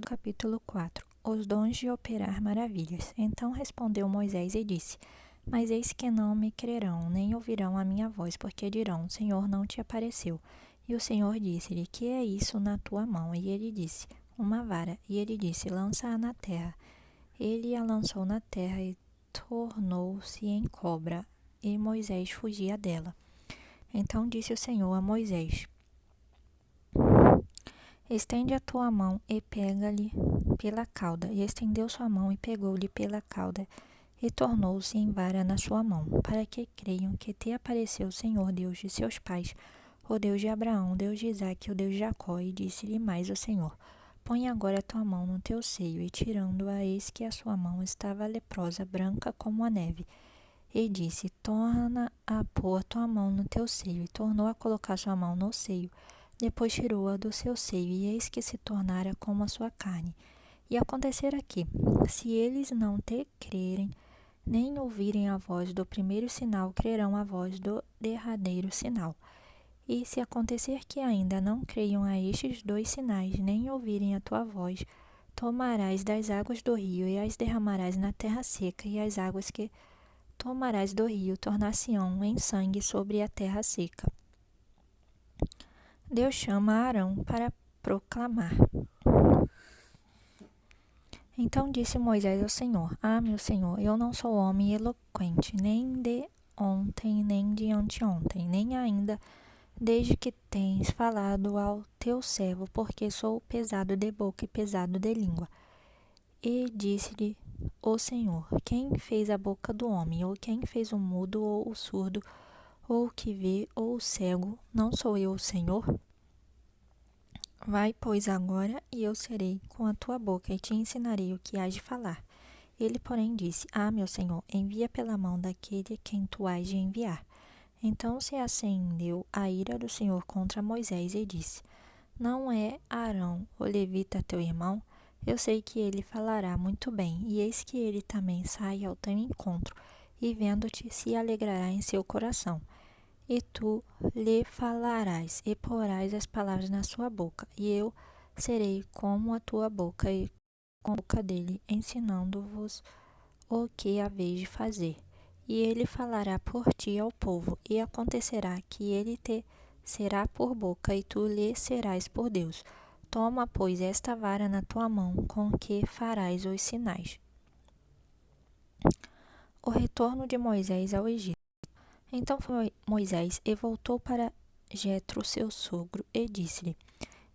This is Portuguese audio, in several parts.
Capítulo 4. Os dons de operar maravilhas. Então respondeu Moisés e disse: Mas eis que não me crerão, nem ouvirão a minha voz, porque dirão: O Senhor não te apareceu. E o Senhor disse-lhe: Que é isso na tua mão? E ele disse: Uma vara. E ele disse: Lança-a na terra. Ele a lançou na terra e tornou-se em cobra, e Moisés fugia dela. Então disse o Senhor a Moisés: Estende a tua mão e pega-lhe pela cauda. E estendeu sua mão e pegou-lhe pela cauda, e tornou-se em vara na sua mão, para que creiam que te apareceu o Senhor Deus de seus pais, o Deus de Abraão, o Deus de Isaque, o Deus de Jacó. E disse-lhe mais o Senhor: Põe agora a tua mão no teu seio. E tirando-a, eis que a sua mão estava leprosa, branca como a neve. E disse: Torna a pôr a tua mão no teu seio. E tornou a colocar sua mão no seio. Depois tirou-a do seu seio, e eis que se tornara como a sua carne. E acontecerá que, se eles não te crerem, nem ouvirem a voz do primeiro sinal, crerão a voz do derradeiro sinal. E se acontecer que ainda não creiam a estes dois sinais, nem ouvirem a tua voz, tomarás das águas do rio e as derramarás na terra seca, e as águas que tomarás do rio tornar-se-ão em sangue sobre a terra seca. Deus chama Arão para proclamar. Então disse Moisés ao Senhor: meu Senhor, eu não sou homem eloquente, nem de ontem, nem de anteontem, nem ainda desde que tens falado ao teu servo, porque sou pesado de boca e pesado de língua. E disse-lhe o Senhor: Quem fez a boca do homem? Ou quem fez o mudo, ou o surdo, ou o que vê, ou o cego? Não sou eu o Senhor? Vai, pois, agora, e eu serei com a tua boca, e te ensinarei o que hás de falar. Ele, porém, disse: meu Senhor, envia pela mão daquele quem tu hás de enviar. Então se acendeu a ira do Senhor contra Moisés e disse: Não é Arão, o levita, teu irmão? Eu sei que ele falará muito bem, e eis que ele também sai ao teu encontro, e vendo-te se alegrará em seu coração. E tu lhe falarás, e porás as palavras na sua boca, e eu serei como a tua boca e com a boca dele, ensinando-vos o que haveis de fazer. E ele falará por ti ao povo, e acontecerá que ele te será por boca, e tu lhe serás por Deus. Toma, pois, esta vara na tua mão, com que farás os sinais. O retorno de Moisés ao Egito. Então foi Moisés e voltou para Jetro, seu sogro, e disse-lhe: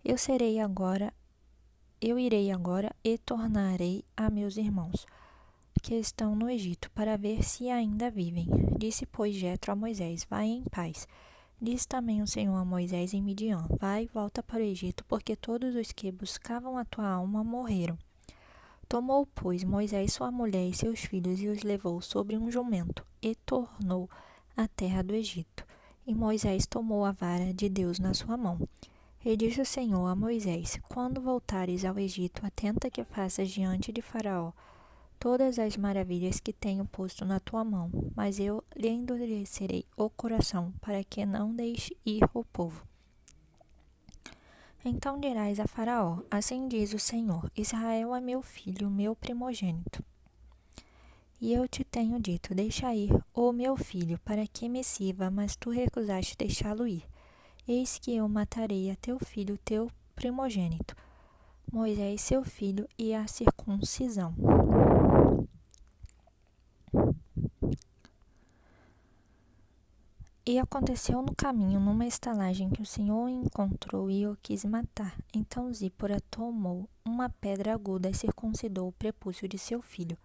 Eu irei agora e tornarei a meus irmãos, que estão no Egito, para ver se ainda vivem. Disse, pois, Jetro a Moisés: Vai em paz. Disse também o Senhor a Moisés em Midian: Vai e volta para o Egito, porque todos os que buscavam a tua alma morreram. Tomou, pois, Moisés sua mulher e seus filhos e os levou sobre um jumento, e tornou à terra do Egito. E Moisés tomou a vara de Deus na sua mão. E disse o Senhor a Moisés: Quando voltares ao Egito, atenta que faças diante de Faraó todas as maravilhas que tenho posto na tua mão, mas eu lhe endurecerei o coração, para que não deixe ir o povo. Então dirás a Faraó: Assim diz o Senhor: Israel é meu filho, meu primogênito. E eu te tenho dito: Deixa ir o meu filho, para que me sirva, mas tu recusaste deixá-lo ir. Eis que eu matarei a teu filho, teu primogênito, Moisés, seu filho, e a circuncisão. E aconteceu no caminho, numa estalagem, que o Senhor o encontrou e o quis matar. Então Zípora tomou uma pedra aguda e circuncidou o prepúcio de seu filho,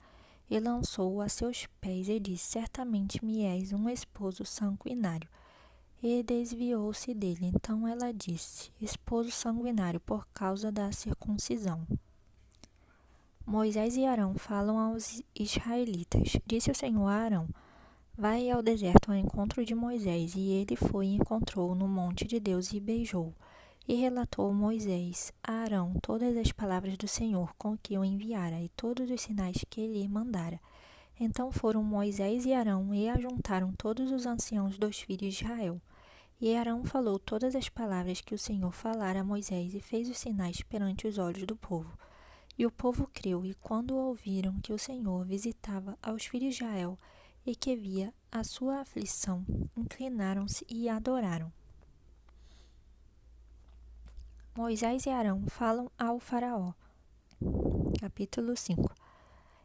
e lançou-o a seus pés, e disse: Certamente me és um esposo sanguinário. E desviou-se dele. Então ela disse: Esposo sanguinário, por causa da circuncisão. Moisés e Arão falam aos israelitas. Disse o Senhor a Arão: Vai ao deserto ao encontro de Moisés. E ele foi e encontrou-o no monte de Deus e beijou-o. E relatou Moisés a Arão todas as palavras do Senhor com que o enviara e todos os sinais que lhe mandara. Então foram Moisés e Arão e ajuntaram todos os anciãos dos filhos de Israel. E Arão falou todas as palavras que o Senhor falara a Moisés e fez os sinais perante os olhos do povo. E o povo creu, e quando ouviram que o Senhor visitava aos filhos de Israel e que via a sua aflição, inclinaram-se e adoraram. Moisés e Arão falam ao faraó. Capítulo 5.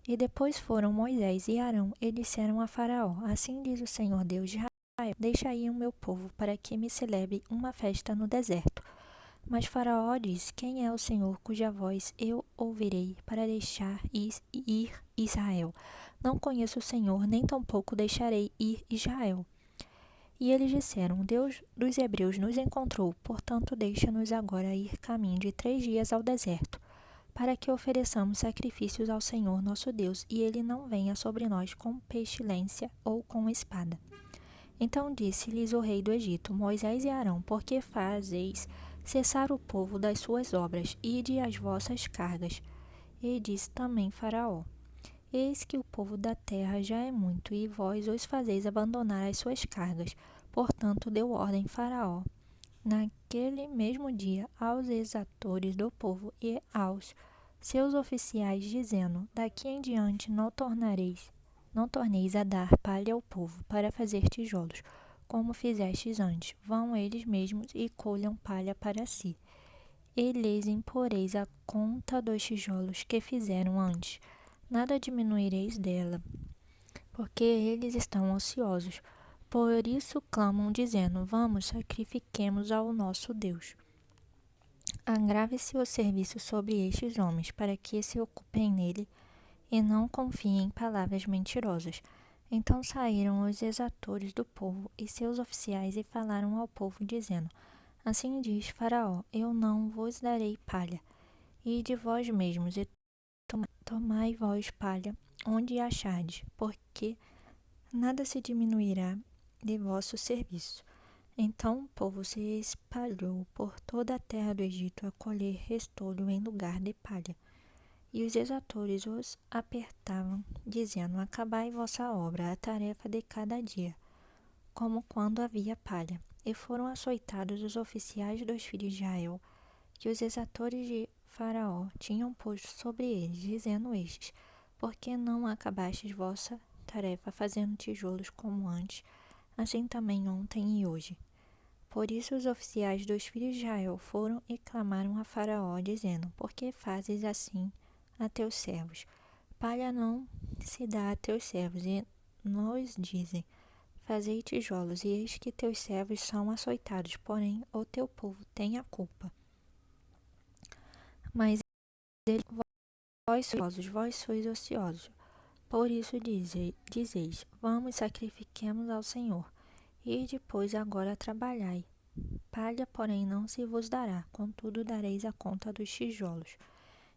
E depois foram Moisés e Arão e disseram a Faraó: Assim diz o Senhor Deus de Israel: Deixa aí o meu povo, para que me celebre uma festa no deserto. Mas Faraó disse: Quem é o Senhor cuja voz eu ouvirei para deixar ir Israel? Não conheço o Senhor, nem tampouco deixarei ir Israel. E eles disseram: Deus dos Hebreus nos encontrou, portanto deixa-nos agora ir caminho de 3 dias ao deserto, para que ofereçamos sacrifícios ao Senhor nosso Deus, e ele não venha sobre nós com pestilência ou com espada. Então disse-lhes o rei do Egito: Moisés e Arão, por que fazeis cessar o povo das suas obras? Ide às vossas cargas. E disse também Faraó: Eis que o povo da terra já é muito, e vós os fazeis abandonar as suas cargas. Portanto deu ordem Faraó, naquele mesmo dia, aos exatores do povo e aos seus oficiais, dizendo: Daqui em diante não torneis a dar palha ao povo para fazer tijolos, como fizestes antes. Vão eles mesmos e colham palha para si. E lhes imporeis a conta dos tijolos que fizeram antes. Nada diminuireis dela, porque eles estão ociosos. Por isso clamam, dizendo: Vamos, sacrifiquemos ao nosso Deus. Agrave-se o serviço sobre estes homens, para que se ocupem nele e não confiem em palavras mentirosas. Então saíram os exatores do povo e seus oficiais e falaram ao povo, dizendo: Assim diz Faraó: Eu não vos darei palha. E de vós mesmos e tomai vós palha onde achardes, porque nada se diminuirá de vosso serviço. Então o povo se espalhou por toda a terra do Egito a colher restolho em lugar de palha. E os exatores os apertavam, dizendo: Acabai vossa obra, a tarefa de cada dia, como quando havia palha. E foram açoitados os oficiais dos filhos de Israel, que os exatores de Faraó tinham posto sobre eles, dizendo estes: Por que não acabastes vossa tarefa fazendo tijolos como antes, assim também ontem e hoje? Por isso os oficiais dos filhos de Israel foram e clamaram a Faraó, dizendo: Por que fazes assim a teus servos? Palha não se dá a teus servos, e nos dizem: Fazei tijolos, e eis que teus servos são açoitados, porém o teu povo tem a culpa. Mas ele, vós sois ociosos. Por isso dizeis: Vamos, sacrifiquemos ao Senhor. E depois agora trabalhai. Palha, porém, não se vos dará, contudo dareis a conta dos tijolos.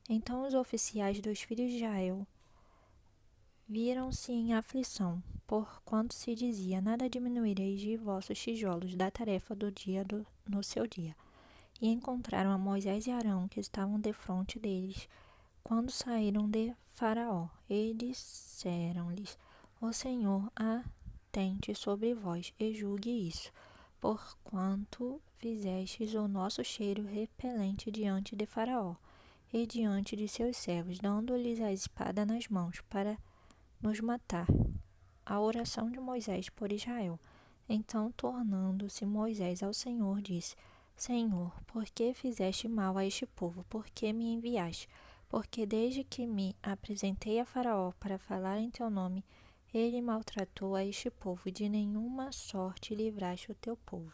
Então os oficiais dos filhos de Israel viram-se em aflição, porquanto se dizia: Nada diminuireis de vossos tijolos da tarefa do dia no seu dia. E encontraram a Moisés e Arão, que estavam defronte deles, quando saíram de Faraó, e disseram-lhes: O Senhor atente sobre vós e julgue isso, porquanto fizestes o nosso cheiro repelente diante de Faraó e diante de seus servos, dando-lhes a espada nas mãos para nos matar. A oração de Moisés por Israel. Então, tornando-se Moisés ao Senhor, disse: Senhor, por que fizeste mal a este povo? Por que me enviaste? Porque desde que me apresentei a Faraó para falar em teu nome, ele maltratou a este povo, e de nenhuma sorte livraste o teu povo.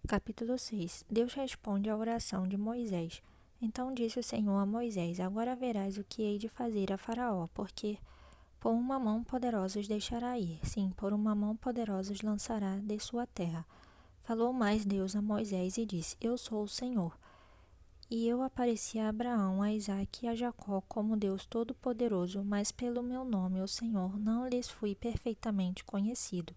Capítulo 6. Deus responde à oração de Moisés. Então disse o Senhor a Moisés: Agora verás o que hei de fazer a Faraó, porque por uma mão poderosa os deixará ir. Sim, por uma mão poderosa os lançará de sua terra. Falou mais Deus a Moisés e disse: Eu sou o Senhor. E eu apareci a Abraão, a Isaque e a Jacó como Deus Todo-Poderoso, mas pelo meu nome, o Senhor, não lhes fui perfeitamente conhecido.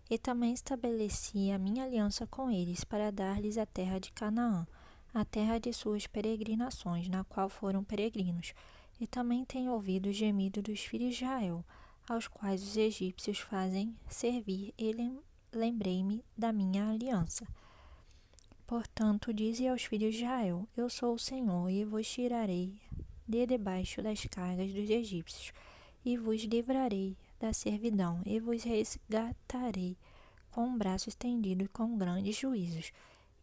E também estabeleci a minha aliança com eles para dar-lhes a terra de Canaã, a terra de suas peregrinações, na qual foram peregrinos. E também tenho ouvido o gemido dos filhos de Israel, aos quais os egípcios fazem servir, e lembrei-me da minha aliança. Portanto, dize aos filhos de Israel: Eu sou o Senhor, e vos tirarei de debaixo das cargas dos egípcios, e vos livrarei da servidão, e vos resgatarei com o braço estendido e com grandes juízos.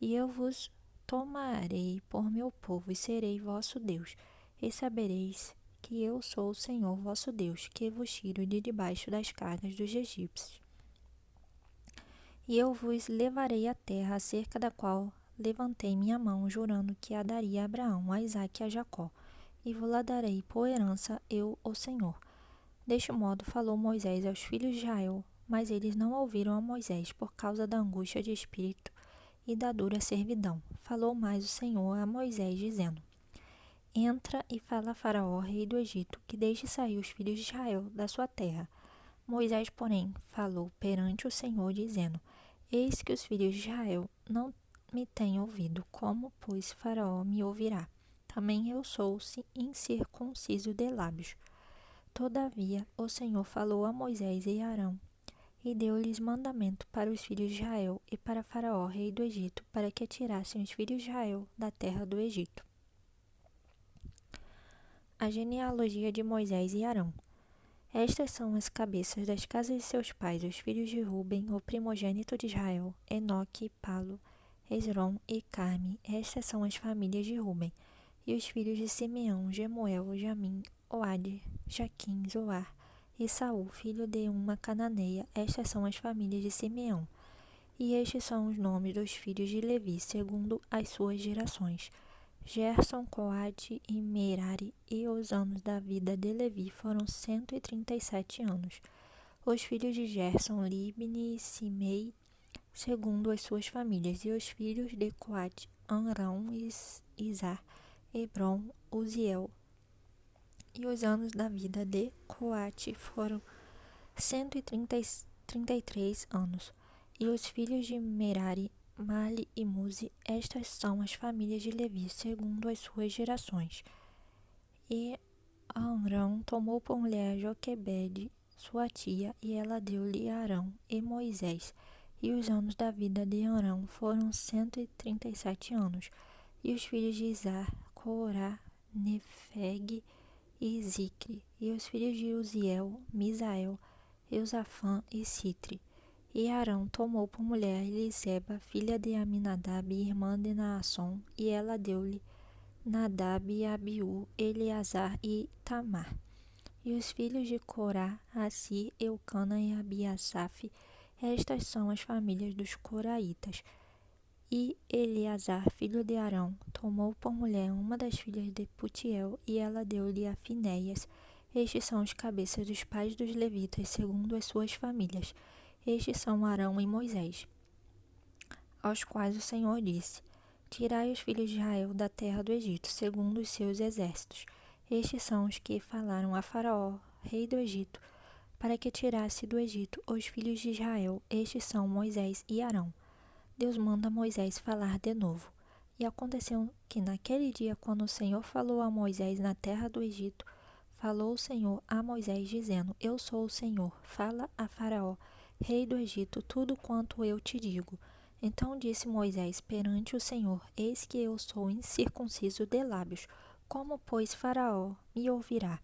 E eu vos tomarei por meu povo, e serei vosso Deus. E sabereis que eu sou o Senhor vosso Deus, que vos tiro de debaixo das cargas dos egípcios. E eu vos levarei à terra acerca da qual levantei minha mão, jurando que a daria a Abraão, a Isaque e a Jacó, e vos-la darei por herança, eu, o Senhor. Deste modo falou Moisés aos filhos de Israel, mas eles não ouviram a Moisés por causa da angústia de espírito e da dura servidão. Falou mais o Senhor a Moisés, dizendo: Entra e fala a Faraó, rei do Egito, que deixe sair os filhos de Israel da sua terra. Moisés, porém, falou perante o Senhor, dizendo: Eis que os filhos de Israel não me têm ouvido, como, pois, Faraó me ouvirá? Também eu sou incircunciso de lábios. Todavia, o Senhor falou a Moisés e Arão, e deu-lhes mandamento para os filhos de Israel e para Faraó, rei do Egito, para que tirassem os filhos de Israel da terra do Egito. A genealogia de Moisés e Arão. Estas são as cabeças das casas de seus pais, os filhos de Ruben, o primogênito de Israel, Enoque, Palo, Esrom e Carme. Estas são as famílias de Ruben. E os filhos de Simeão, Gemuel, Jamim, Oade, Jaquim, Zoar e Saul, filho de uma cananeia. Estas são as famílias de Simeão. E estes são os nomes dos filhos de Levi, segundo as suas gerações: Gerson, Coate e Merari. E os anos da vida de Levi foram 137 anos. Os filhos de Gerson, Libni e Simei, segundo as suas famílias. E os filhos de Coate, Amrão, Izar, Hebron, Uziel. E os anos da vida de Coate foram 133 anos. E os filhos de Merari, Mali e Muzi. Estas são as famílias de Levi, segundo as suas gerações. E Amrão tomou por mulher Joquebede, sua tia, e ela deu-lhe Arão e Moisés. E os anos da vida de Arão foram 137 anos. E os filhos de Izar, Corá, Nefeg e Zicre. E os filhos de Uziel, Misael, Eusafã e Citre. E Arão tomou por mulher Eliseba, filha de Aminadab, irmã de Naasson, e ela deu-lhe Nadab e Abiú, Eleazar e Tamar. E os filhos de Corá, Assi, Eucana e Abiasaf. Estas são as famílias dos coraitas. E Eleazar, filho de Arão, tomou por mulher uma das filhas de Putiel, e ela deu-lhe a Finéias. Estes são os cabeças dos pais dos levitas, segundo as suas famílias. Estes são Arão e Moisés, aos quais o Senhor disse: Tirai os filhos de Israel da terra do Egito, segundo os seus exércitos. Estes são os que falaram a Faraó, rei do Egito, para que tirasse do Egito os filhos de Israel. Estes são Moisés e Arão. Deus manda Moisés falar de novo. E aconteceu que naquele dia, quando o Senhor falou a Moisés na terra do Egito, falou o Senhor a Moisés, dizendo: Eu sou o Senhor, fala a Faraó, rei do Egito, tudo quanto eu te digo. Então disse Moisés perante o Senhor: Eis que eu sou incircunciso de lábios. Como, pois, Faraó me ouvirá?